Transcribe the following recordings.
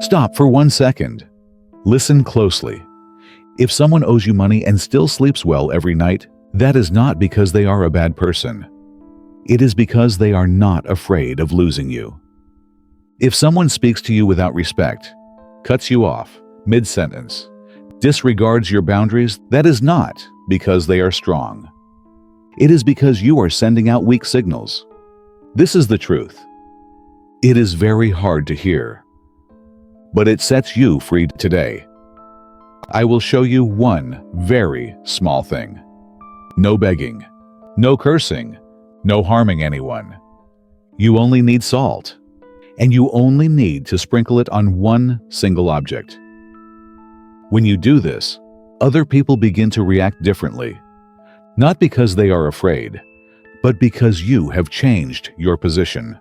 Stop for 1 second. Listen closely. If someone owes you money and still sleeps well every night, that is not because they are a bad person. It is because they are not afraid of losing you. If someone speaks to you without respect, cuts you off mid-sentence, disregards your boundaries, that is not because they are strong. It is because you are sending out weak signals. This is the truth. It is very hard to hear, but it sets you free today. I will show you one very small thing. No begging, no cursing, no harming anyone. You only need salt, and you only need to sprinkle it on one single object. When you do this, other people begin to react differently, not because they are afraid, but because you have changed your position.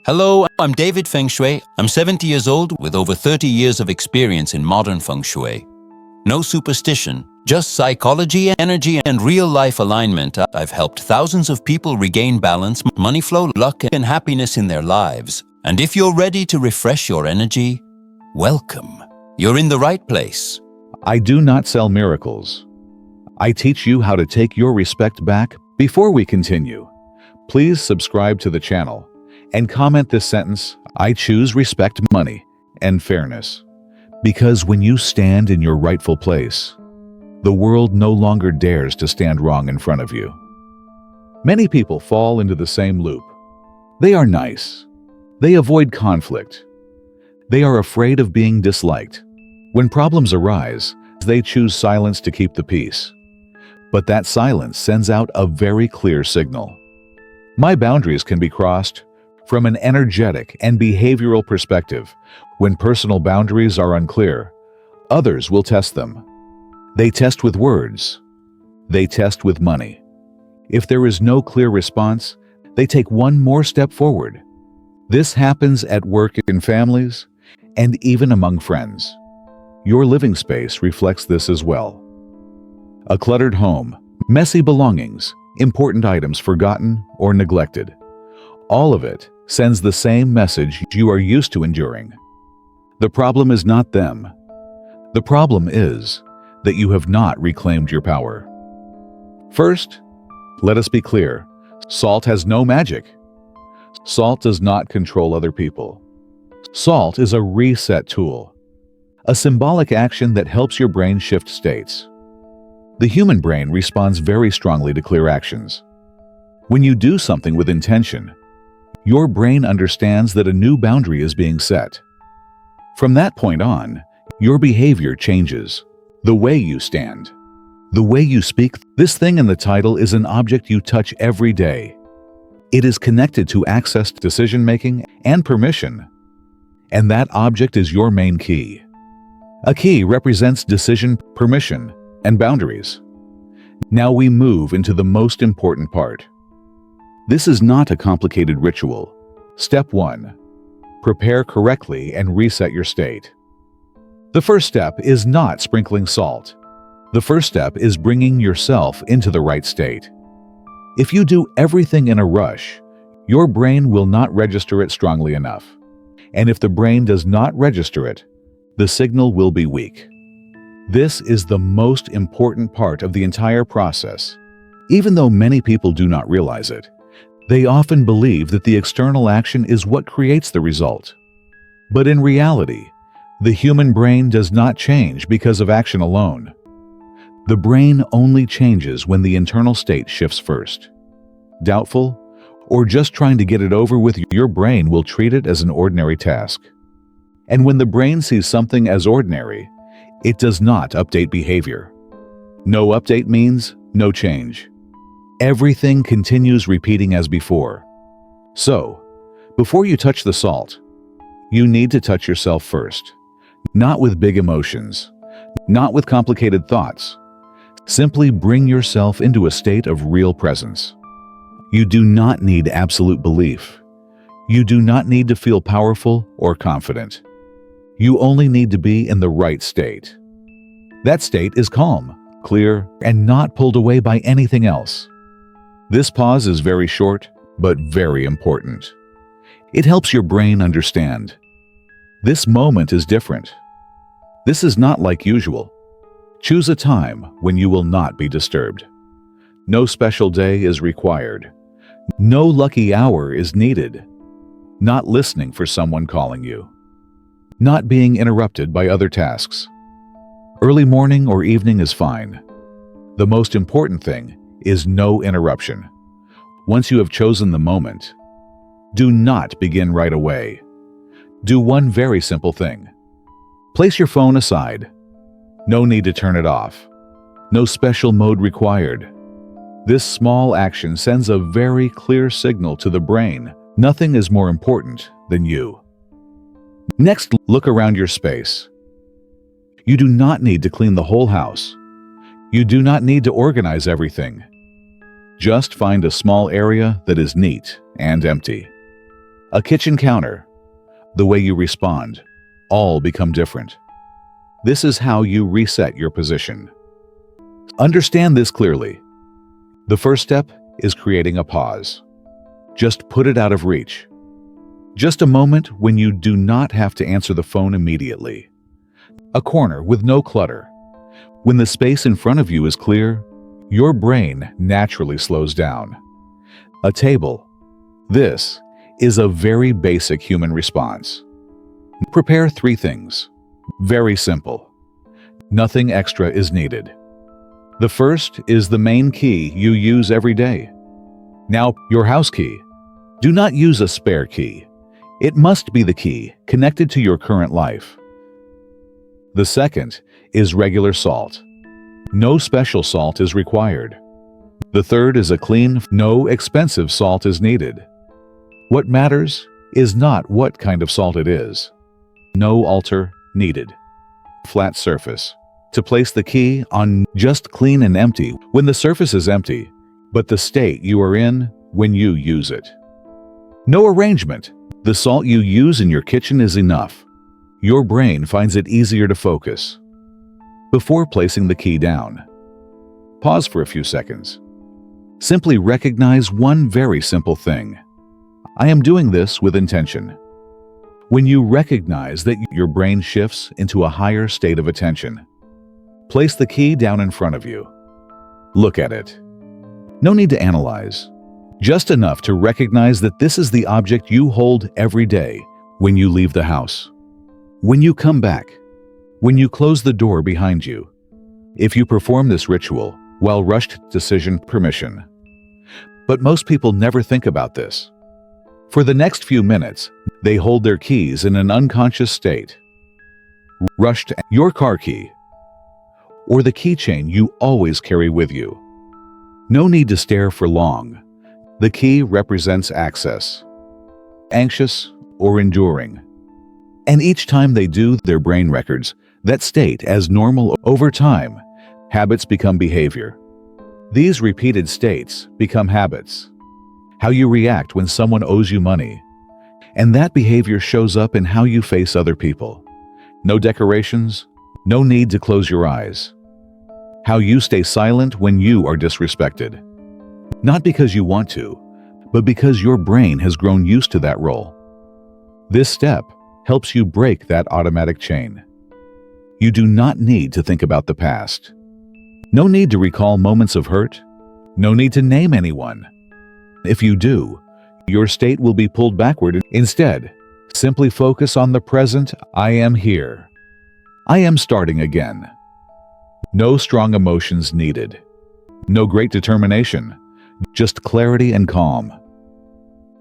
Hello, I'm DavidFengshui. I'm 70 years old with over 30 years of experience in modern Feng Shui. No superstition, just psychology, energy, and real-life alignment. I've helped thousands of people regain balance, money flow, luck, and happiness in their lives. And if you're ready to refresh your energy, welcome. You're in the right place. I do not sell miracles. I teach you how to take your respect back. Before we continue, please subscribe to the channel and comment this sentence: I choose respect, money, and fairness. Because when you stand in your rightful place, the world no longer dares to stand wrong in front of you. Many people fall into the same loop. They are nice. They avoid conflict. They are afraid of being disliked. When problems arise, they choose silence to keep the peace. But that silence sends out a very clear signal. My boundaries can be crossed. From an energetic and behavioral perspective, when personal boundaries are unclear, others will test them. They test with words. They test with money. If there is no clear response, they take one more step forward. This happens at work, in families, and even among friends. Your living space reflects this as well. A cluttered home, messy belongings, important items forgotten or neglected. All of it sends the same message you are used to enduring. The problem is not them. The problem is that you have not reclaimed your power. First, let us be clear. Salt has no magic. Salt does not control other people. Salt is a reset tool, a symbolic action that helps your brain shift states. The human brain responds very strongly to clear actions. When you do something with intention, your brain understands that a new boundary is being set. From that point on, your behavior changes. The way you stand, the way you speak. This thing in the title is an object you touch every day. It is connected to access, decision-making, and permission. And that object is your main key. A key represents decision, permission, and boundaries. Now we move into the most important part. This is not a complicated ritual. Step 1. Prepare correctly and reset your state. The first step is not sprinkling salt. The first step is bringing yourself into the right state. If you do everything in a rush, your brain will not register it strongly enough. And if the brain does not register it, the signal will be weak. This is the most important part of the entire process. Even though many people do not realize it, they often believe that the external action is what creates the result. But in reality, the human brain does not change because of action alone. The brain only changes when the internal state shifts first. Doubtful, or just trying to get it over with, your brain will treat it as an ordinary task. And when the brain sees something as ordinary, it does not update behavior. No update means no change. Everything continues repeating as before. So, before you touch the salt, you need to touch yourself first. Not with big emotions, not with complicated thoughts. Simply bring yourself into a state of real presence. You do not need absolute belief. You do not need to feel powerful or confident. You only need to be in the right state. That state is calm, clear, and not pulled away by anything else. This pause is very short, but very important. It helps your brain understand. This moment is different. This is not like usual. Choose a time when you will not be disturbed. No special day is required. No lucky hour is needed. Not listening for someone calling you. Not being interrupted by other tasks. Early morning or evening is fine. The most important thing is no interruption. Once you have chosen the moment, do not begin right away. Do one very simple thing. Place your phone aside. No need to turn it off. No special mode required. This small action sends a very clear signal to the brain. Nothing is more important than you. Next, look around your space. You do not need to clean the whole house. You do not need to organize everything. Just find a small area that is neat and empty. A kitchen counter. The way you respond, all become different. This is how you reset your position. Understand this clearly. The first step is creating a pause. Just put it out of reach. Just a moment when you do not have to answer the phone immediately. A corner with no clutter. When the space in front of you is clear, your brain naturally slows down. A table. This is a very basic human response. Prepare 3 things. Very simple. Nothing extra is needed. The first is the main key you use every day. Now, your house key. Do not use a spare key. It must be the key connected to your current life. The second is regular salt. No special salt is required. The third is a clean, no expensive salt is needed. What matters is not what kind of salt it is. No altar needed. Flat surface. To place the key on, just clean and empty when the surface is empty, but the state you are in when you use it. No arrangement. The salt you use in your kitchen is enough. Your brain finds it easier to focus. Before placing the key down, pause for a few seconds. Simply recognize one very simple thing. I am doing this with intention. When you recognize that, your brain shifts into a higher state of attention. Place the key down in front of you. Look at it. No need to analyze. Just enough to recognize that this is the object you hold every day when you leave the house. When you come back. When you close the door behind you. If you perform this ritual while rushed decision permission. But most people never think about this. For the next few minutes, they hold their keys in an unconscious state. Rushed your car key. Or the keychain you always carry with you. No need to stare for long. The key represents access. Anxious or enduring. And each time they do, their brain records that state as normal. Over time, habits become behavior. These repeated states become habits. How you react when someone owes you money. And that behavior shows up in how you face other people. No decorations, no need to close your eyes. How you stay silent when you are disrespected. Not because you want to, but because your brain has grown used to that role. This step helps you break that automatic chain. You do not need to think about the past. No need to recall moments of hurt. No need to name anyone. If you do, your state will be pulled backward. Instead, simply focus on the present. I am here. I am starting again. No strong emotions needed. No great determination. Just clarity and calm.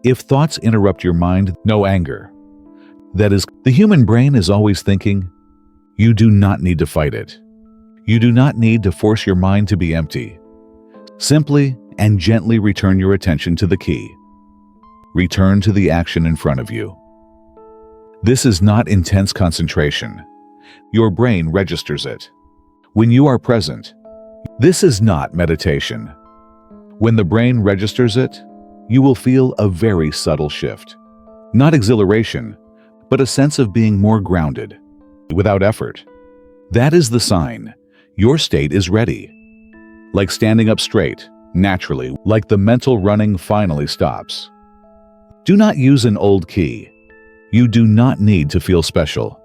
If thoughts interrupt your mind, no anger. That is, the human brain is always thinking. You do not need to fight it. You do not need to force your mind to be empty. Simply and gently return your attention to the key. Return to the action in front of you. This is not intense concentration. Your brain registers it. When you are present, this is not meditation. When the brain registers it, you will feel a very subtle shift. Not exhilaration, but a sense of being more grounded, without effort. That is the sign. Your state is ready. Like standing up straight, naturally, like the mental running finally stops. Do not use an old key. You do not need to feel special.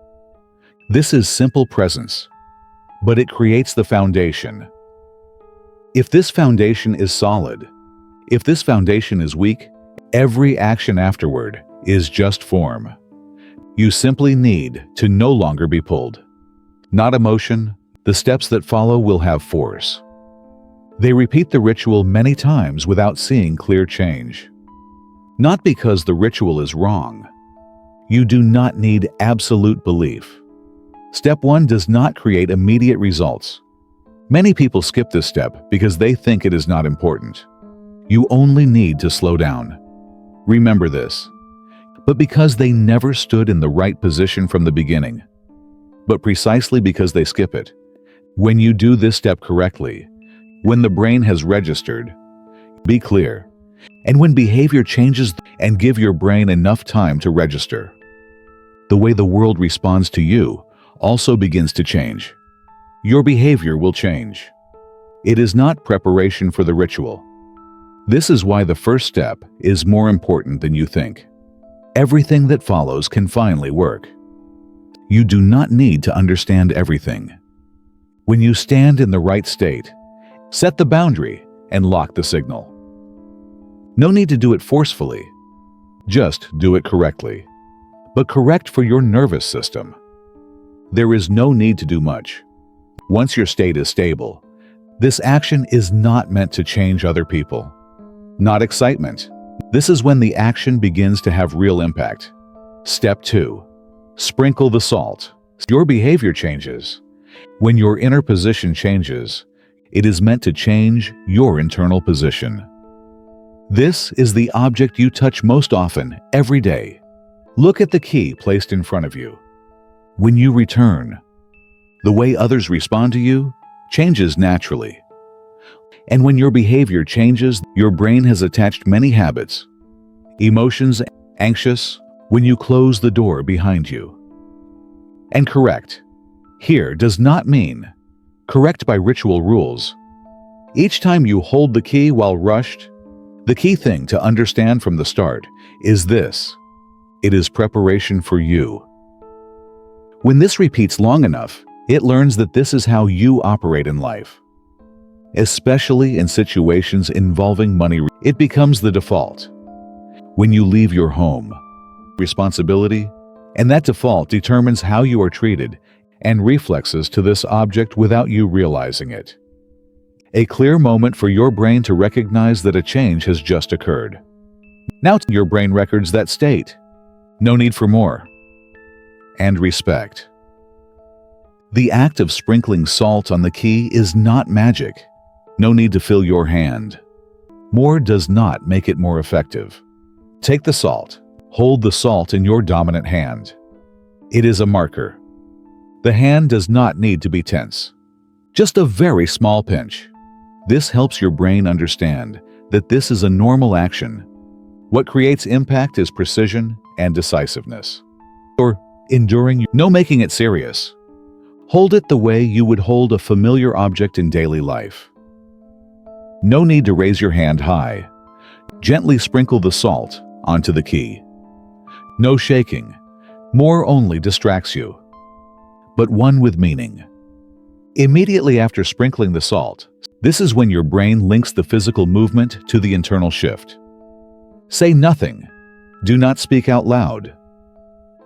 This is simple presence, but it creates the foundation. If this foundation is solid, if this foundation is weak, every action afterward is just form. You simply need to no longer be pulled. Not emotion, the steps that follow will have force. They repeat the ritual many times without seeing clear change. Not because the ritual is wrong. You do not need absolute belief. Step 1 does not create immediate results. Many people skip this step because they think it is not important. You only need to slow down. Remember this. But because they never stood in the right position from the beginning, but precisely because they skip it, when you do this step correctly, when the brain has registered, be clear, and when behavior changes and give your brain enough time to register, the way the world responds to you also begins to change. Your behavior will change. It is not preparation for the ritual. This is why the first step is more important than you think. Everything that follows can finally work. You do not need to understand everything. When you stand in the right state, set the boundary and lock the signal. No need to do it forcefully. Just do it correctly. But correct for your nervous system. There is no need to do much. Once your state is stable, this action is not meant to change other people. Not excitement. This is when the action begins to have real impact. Step 2. Sprinkle the salt. Your behavior changes. When your inner position changes, it is meant to change your internal position. This is the object you touch most often every day. Look at the key placed in front of you. When you return, the way others respond to you changes naturally. And when your behavior changes, your brain has attached many habits. Emotions, anxious, when you close the door behind you. And correct here does not mean correct by ritual rules. Each time you hold the key while rushed, the key thing to understand from the start is this: it is preparation for you. When this repeats long enough, it learns that this is how you operate in life. Especially in situations involving money, it becomes the default. When you leave your home, responsibility, and that default determines how you are treated and reflexes to this object without you realizing it. A clear moment for your brain to recognize that a change has just occurred. Now your brain records that state. No need for more. And respect. The act of sprinkling salt on the key is not magic. No need to fill your hand. More does not make it more effective. Take the salt. Hold the salt in your dominant hand. It is a marker. The hand does not need to be tense. Just a very small pinch. This helps your brain understand that this is a normal action. What creates impact is precision and decisiveness. Or enduring, no making it serious. Hold it the way you would hold a familiar object in daily life. No need to raise your hand high. Gently sprinkle the salt onto the key. No shaking. More only distracts you. But one with meaning. Immediately after sprinkling the salt, this is when your brain links the physical movement to the internal shift. Say nothing. Do not speak out loud.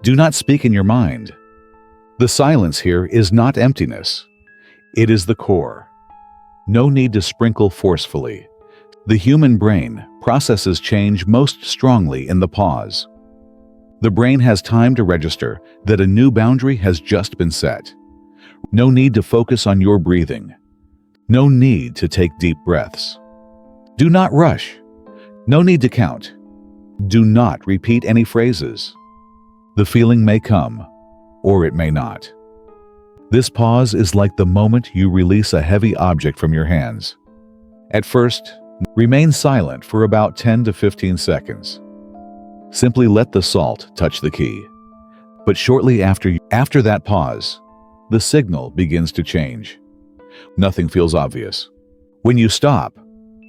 Do not speak in your mind. The silence here is not emptiness. It is the core. No need to sprinkle forcefully. The human brain processes change most strongly in the pause. The brain has time to register that a new boundary has just been set. No need to focus on your breathing. No need to take deep breaths. Do not rush. No need to count. Do not repeat any phrases. The feeling may come, or it may not. This pause is like the moment you release a heavy object from your hands. At first, remain silent for about 10 to 15 seconds. Simply let the salt touch the key. But shortly after that pause, the signal begins to change. Nothing feels obvious. When you stop,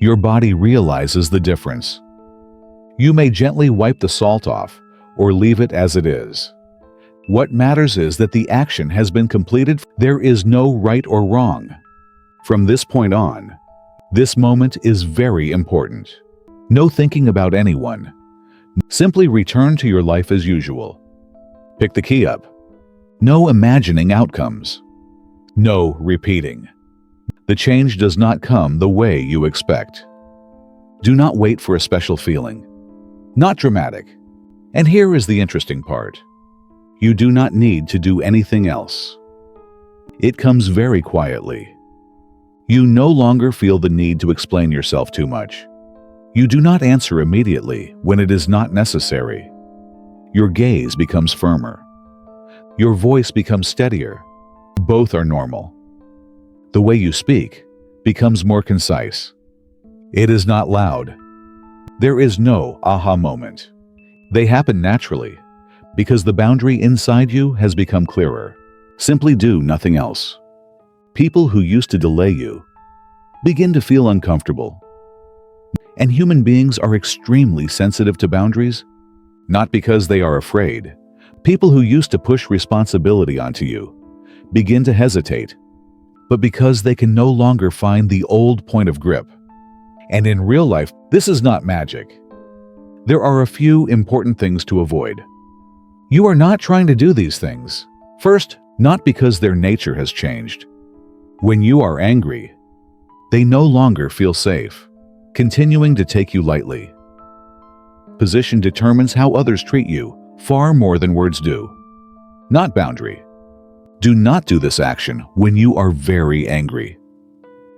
your body realizes the difference. You may gently wipe the salt off or leave it as it is. What matters is that the action has been completed. There is no right or wrong. From this point on, this moment is very important. No thinking about anyone. Simply return to your life as usual. Pick the key up. No imagining outcomes. No repeating. The change does not come the way you expect. Do not wait for a special feeling. Not dramatic. And here is the interesting part. You do not need to do anything else. It comes very quietly. You no longer feel the need to explain yourself too much. You do not answer immediately when it is not necessary. Your gaze becomes firmer. Your voice becomes steadier. Both are normal. The way you speak becomes more concise. It is not loud. There is no aha moment. They happen naturally because the boundary inside you has become clearer. Simply do nothing else. People who used to delay you begin to feel uncomfortable. And human beings are extremely sensitive to boundaries, not because they are afraid. People who used to push responsibility onto you begin to hesitate, but because they can no longer find the old point of grip. And in real life, this is not magic. There are a few important things to avoid. You are not trying to do these things. First, not because their nature has changed. When you are angry, they no longer feel safe, continuing to take you lightly. Position determines how others treat you far more than words do. Not boundary. Do not do this action when you are very angry.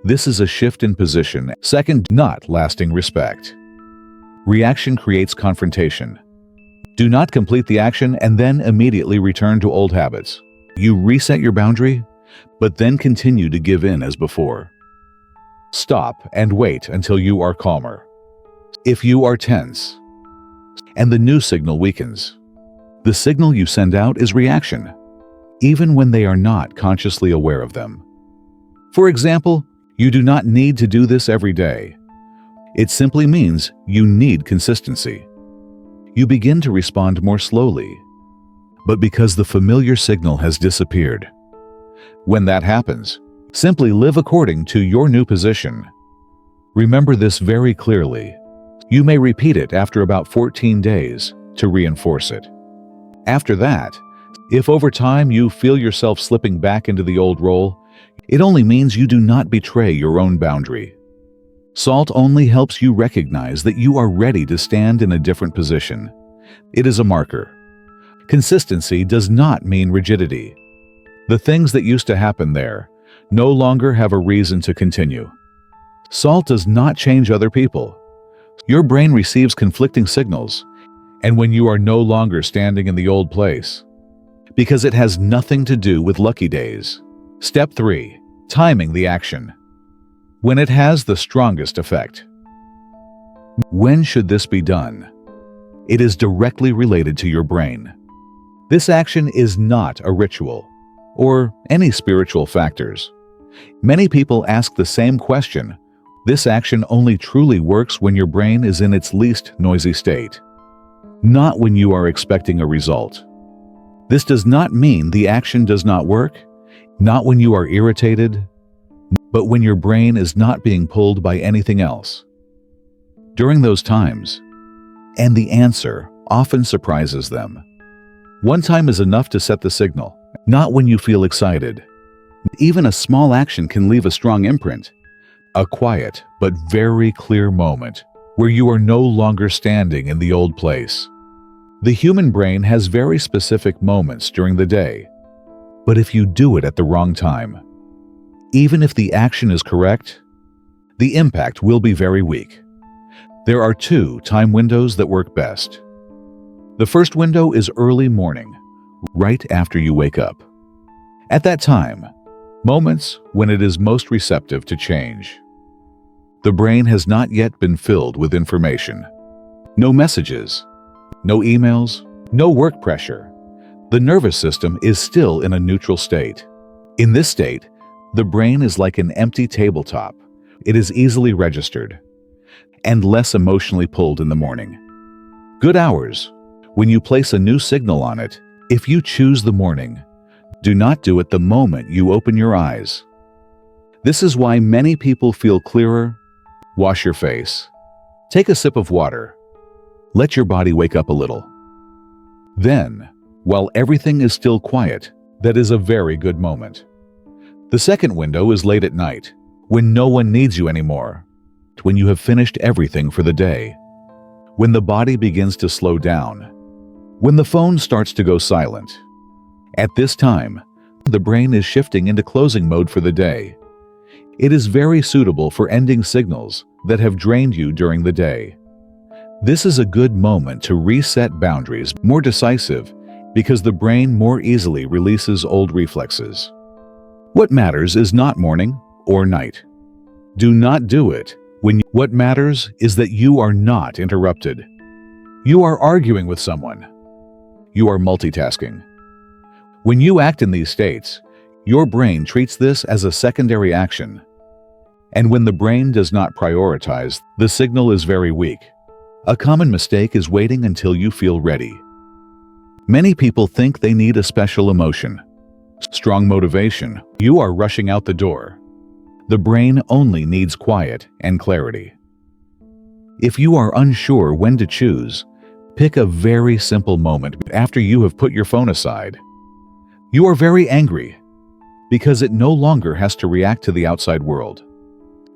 This is a shift in position. Second, not lasting respect. Reaction creates confrontation. Do not complete the action and then immediately return to old habits. You reset your boundary, but then continue to give in as before. Stop and wait until you are calmer. If you are tense, and the new signal weakens, the signal you send out is reaction, even when they are not consciously aware of them. For example, you do not need to do this every day. It simply means you need consistency. You begin to respond more slowly, but because the familiar signal has disappeared. When that happens, simply live according to your new position. Remember this very clearly. You may repeat it after about 14 days to reinforce it. After that, if over time you feel yourself slipping back into the old role, it only means you do not betray your own boundary. Salt only helps you recognize that you are ready to stand in a different position. It is a marker. Consistency does not mean rigidity. The things that used to happen there no longer have a reason to continue. Salt does not change other people. Your brain receives conflicting signals, and when you are no longer standing in the old place, because it has nothing to do with lucky days. Step 3. Timing the action. When it has the strongest effect. When should this be done? It is directly related to your brain. This action is not a ritual or any spiritual factors. Many people ask the same question. This action only truly works when your brain is in its least noisy state, not when you are expecting a result. This does not mean the action does not work, not when you are irritated, but when your brain is not being pulled by anything else. During those times, and the answer often surprises them. One time is enough to set the signal, not when you feel excited. Even a small action can leave a strong imprint, a quiet but very clear moment where you are no longer standing in the old place. The human brain has very specific moments during the day, but if you do it at the wrong time, even if the action is correct, the impact will be very weak. There are 2 time windows that work best. The first window is early morning, right after you wake up. At that time, moments when it is most receptive to change. The brain has not yet been filled with information. No messages, no emails, no work pressure. The nervous system is still in a neutral state. In this state, the brain is like an empty tabletop. It is easily registered and less emotionally pulled in the morning. Good hours, When you place a new signal on it, if you choose the morning, do not do it the moment you open your eyes. This is why many people feel clearer. Wash your face. Take a sip of water. Let your body wake up a little. Then, while everything is still quiet, that is a very good moment. The second window is late at night, when no one needs you anymore, when you have finished everything for the day, when the body begins to slow down, when the phone starts to go silent. At this time, the brain is shifting into closing mode for the day. It is very suitable for ending signals that have drained you during the day. This is a good moment to reset boundaries, more decisive, because the brain more easily releases old reflexes. What matters is not morning or night. Do not do it what matters is that you are not interrupted. You are arguing with someone. You are multitasking. When you act in these states, your brain treats this as a secondary action. And when the brain does not prioritize, the signal is very weak. A common mistake is waiting until you feel ready. Many people think they need a special emotion, strong motivation. You are rushing out the door. The brain only needs quiet and clarity. If you are unsure when to choose, pick a very simple moment after you have put your phone aside. You are very angry because it no longer has to react to the outside world.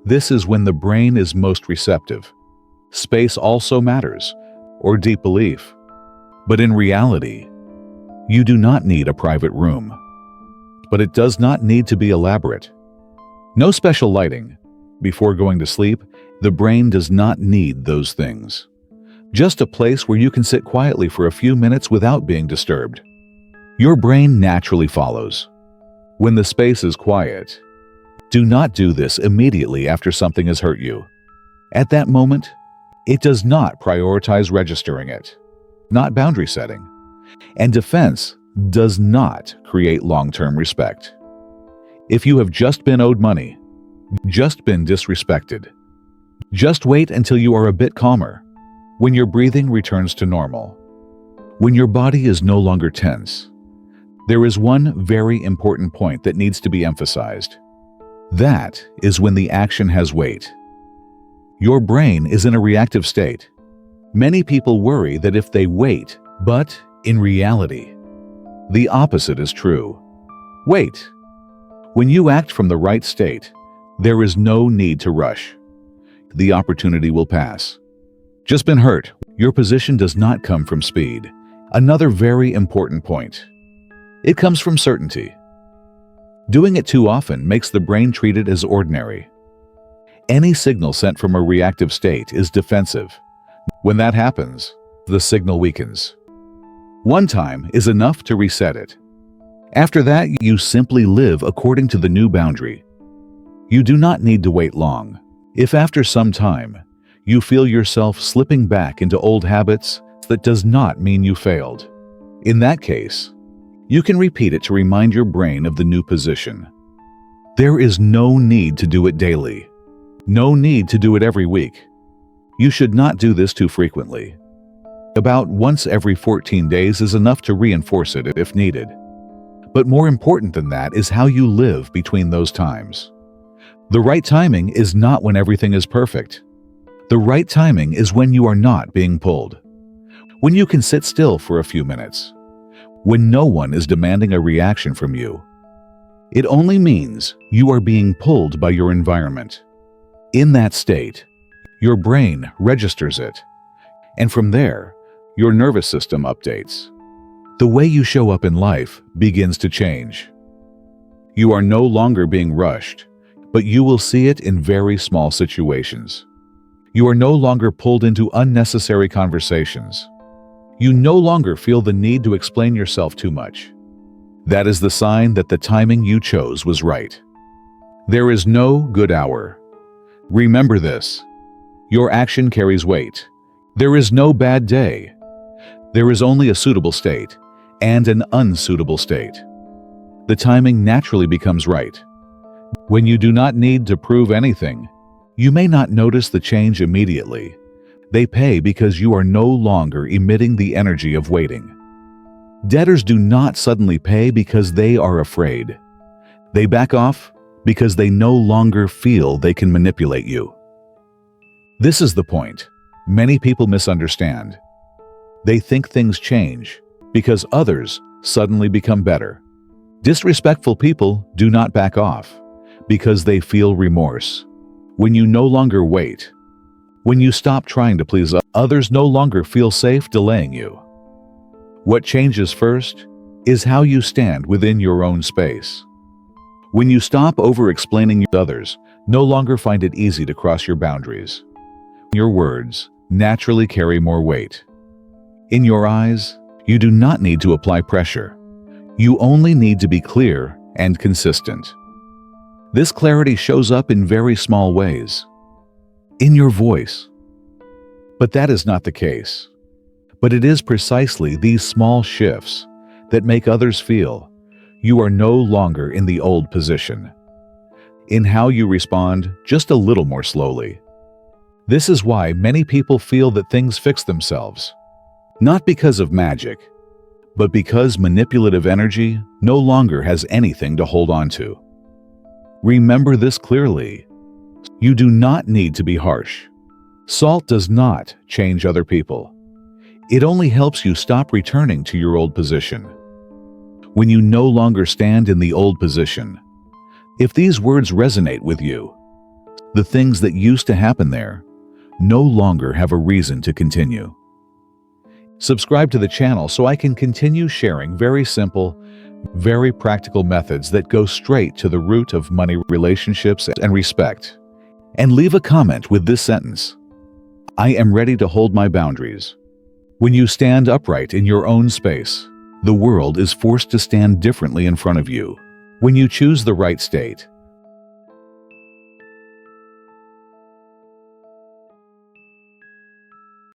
This is when the brain is most receptive. Space also matters, or deep belief. But in reality, you do not need a private room. But it does not need to be elaborate. No special lighting. Before going to sleep, the brain does not need those things. Just a place where you can sit quietly for a few minutes without being disturbed. Your brain naturally follows. When the space is quiet, do not do this immediately after something has hurt you. At that moment, it does not prioritize registering it, not boundary setting. And defense does not create long-term respect. If you have just been owed money, just been disrespected, just wait until you are a bit calmer, when your breathing returns to normal, when your body is no longer tense. There is one very important point that needs to be emphasized. That is when the action has weight. Your brain is in a reactive state. Many people worry that if they wait, but in reality, the opposite is true. Wait. When you act from the right state, there is no need to rush. The opportunity will pass. Just been hurt. Your position does not come from speed. Another very important point. It comes from certainty. Doing it too often makes the brain treat it as ordinary. Any signal sent from a reactive state is defensive. When that happens, the signal weakens. One time is enough to reset it. After that, you simply live according to the new boundary. You do not need to wait long. If after some time, you feel yourself slipping back into old habits, that does not mean you failed. In that case, you can repeat it to remind your brain of the new position. There is no need to do it daily. No need to do it every week. You should not do this too frequently. About once every 14 days is enough to reinforce it if needed. But more important than that is how you live between those times. The right timing is not when everything is perfect. The right timing is when you are not being pulled. When you can sit still for a few minutes. When no one is demanding a reaction from you. It only means you are being pulled by your environment. In that state, your brain registers it. And from there, your nervous system updates. The way you show up in life begins to change. You are no longer being rushed, but you will see it in very small situations. You are no longer pulled into unnecessary conversations. You no longer feel the need to explain yourself too much. That is the sign that the timing you chose was right. There is no good hour. Remember this. Your action carries weight. There is no bad day. There is only a suitable state and an unsuitable state. The timing naturally becomes right. When you do not need to prove anything, you may not notice the change immediately, They pay because you are no longer emitting the energy of waiting. Debtors do not suddenly pay because they are afraid. They back off because they no longer feel they can manipulate you. This is the point many people misunderstand. They think things change because others suddenly become better. Disrespectful people do not back off because they feel remorse. When you no longer wait, when you stop trying to please others, no longer feel safe delaying you. What changes first is how you stand within your own space. When you stop over-explaining to others, no longer find it easy to cross your boundaries. Your words naturally carry more weight. In your eyes, you do not need to apply pressure. You only need to be clear and consistent. This clarity shows up in very small ways. In your voice. But that is not the case. But it is precisely these small shifts that make others feel you are no longer in the old position. In how you respond just a little more slowly. This is why many people feel that things fix themselves. Not because of magic, but because manipulative energy no longer has anything to hold on to. Remember this clearly. You do not need to be harsh. Salt does not change other people. It only helps you stop returning to your old position. When you no longer stand in the old position, if these words resonate with you, the things that used to happen there no longer have a reason to continue. Subscribe to the channel so I can continue sharing very simple, very practical methods that go straight to the root of money, relationships, and respect. And leave a comment with this sentence: I am ready to hold my boundaries. When you stand upright in your own space, the world is forced to stand differently in front of you. When you choose the right state,